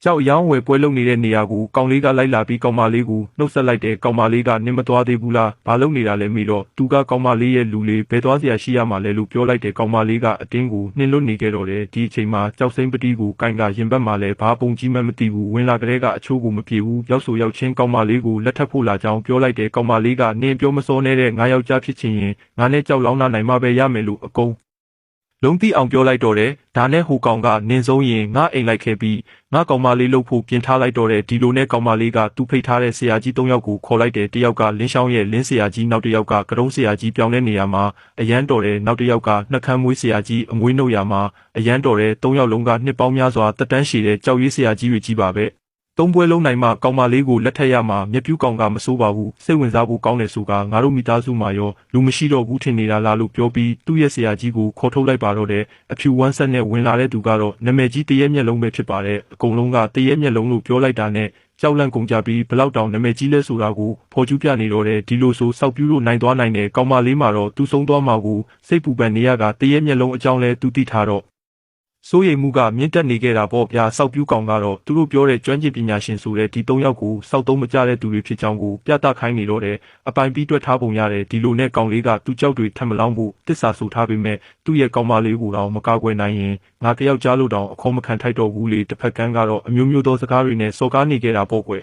ကြောက်ရောင်းဝယ်ပွဲလုပ်နေတဲ့နေရာကိုကောင်လေးကလိုက်လာပြီးကောင်မလေးကိုနှုတ်ဆက်လိုက်တယ်ကောင်မလေးကနင်းမသွားသေးဘူးလားဘာလုပ်နေတာလဲမေးတော့သူကကောင်မလေးရဲ့လူလေးဘယ်သွားစရာရှိရမှာလဲလို့ပြောလိုက်တယ်ကောင်မလေးကအတင်းကိုနှင်းလွတ်နေခဲ့တော့တယ်ဒီအချိန်မှာကြောက်စိမ့်ပတိကိုကိုင်ကရင်ဘတ်မှာလဲဘာပုံကြီးမှမသိဘူးဝင်လာကြတဲ့ကအချိုးကိုမပြေဘူးရောက်ဆိုရောက်ချင်းကောင်မလေးကိုလက်ထပ်ဖို့လာကြောင်းပြောလိုက်တယ်ကောင်မလေးကနင်းပြောမစောနေတဲ့ငါယောက်ျားဖြစ်ချင်ရင်ငါနဲ့ကြောက်လောင်းနိုင်မှပဲရမယ်လို့အကုန်လုံးတိအောင်ပြောလိုက်တော့တယ်ဒါနဲ့ဟိုကောင်ကနင်းဆုံးရင်ငါအိမ်လိုက်ခဲ့ပြီးငါကောင်မလေးလှုပ်ဖို့ပြင်ထားလိုက်တော့တယ်ဒီလိုနဲ့ကောင်မလေးကသူ့ဖိတ်ထားတဲ့ဆရာကြီး၃ယောက်ကိုခေါ်လိုက်တယ်တယောက်ကလင်းရှောင်းရဲ့လင်းဆရာကြီးနောက်တစ်ယောက်ကကတုံးဆရာကြီးပြောင်းတဲ့နေရာမှာအရန်တော်တယ်နောက်တစ်ယောက်ကနှက်ခမ်းမွေးဆရာကြီးအမွေးနှုတ်ရာမှာအရန်တော်တယ်၃ယောက်လုံးကနှစ်ပေါင်းများစွာတက်တန်းရှည်တဲ့ကြောက်ရွေးဆရာကြီးတွေကြီးပါပဲသုံးပွဲလုံးနိုင်မှကောင်မလေးကိုလက်ထက်ရမှာမျက်ပြူးကောင်ကမစိုးပါဘူးစိတ်ဝင်စားဖို့ကောင်းတယ်ဆိုကငါတို့မိသားစုမှာရောလူမရှိတော့ဘူးထင်နေတာလားလို့ပြောပြီးသူ့ရဲ့ဆရာကြီးကိုခေါ်ထုတ်လိုက်ပါတော့တယ်အဖြူဝမ်းဆက်နဲ့ဝင်လာတဲ့သူကတော့နာမည်ကြီးတရဲမျက်လုံးပဲဖြစ်ပါတယ်အကုန်လုံးကတရဲမျက်လုံးလို့ပြောလိုက်တာနဲ့ကြောက်လန့်ကုန်ကြပြီးဘလောက်တောင်နာမည်ကြီးလဲဆိုတာကိုဖော်ကျူးပြနေတော့တယ်ဒီလိုဆိုစောက်ပြူးလို့နိုင်သွားနိုင်တယ်ကောင်မလေးမှာတော့သူဆုံးသွားမှာကိုစိတ်ပူပန်နေရကတရဲမျက်လုံးအကြောင်းလဲသူသိထားတော့စိုးရိမ်မှုကမြင့်တက်နေခဲ့တာပေါ့ဗျာစောက်ပြူးကောင်ကတော့သူတို့ပြောတဲ့ကျွမ်းကျင်ပညာရှင်ဆိုတဲ့ဒီ၃ယောက်ကိုစောက်သုံးမကြတဲ့သူတွေဖြစ်ကြောင်းကိုပြသခိုင်းနေတော့တယ်အပိုင်ပြီးတွက်ထားပုံရတယ်ဒီလိုနဲ့ကောင်လေးကသူ့ကြောက်တွေထပ်မလောင်းဖို့တစ္ဆာဆိုထားပေမဲ့သူ့ရဲ့ကောင်မလေးကိုတော့မကာကွယ်နိုင်ရင်ငါတယောက်ကြားလို့တောင်အခေါ်မခံထိုက်တော့ဘူးလေတစ်ဖက်ကန်းကတော့အမျိုးမျိုးသောစကားတွေနဲ့စော်ကားနေခဲ့တာပေါ့ကွယ်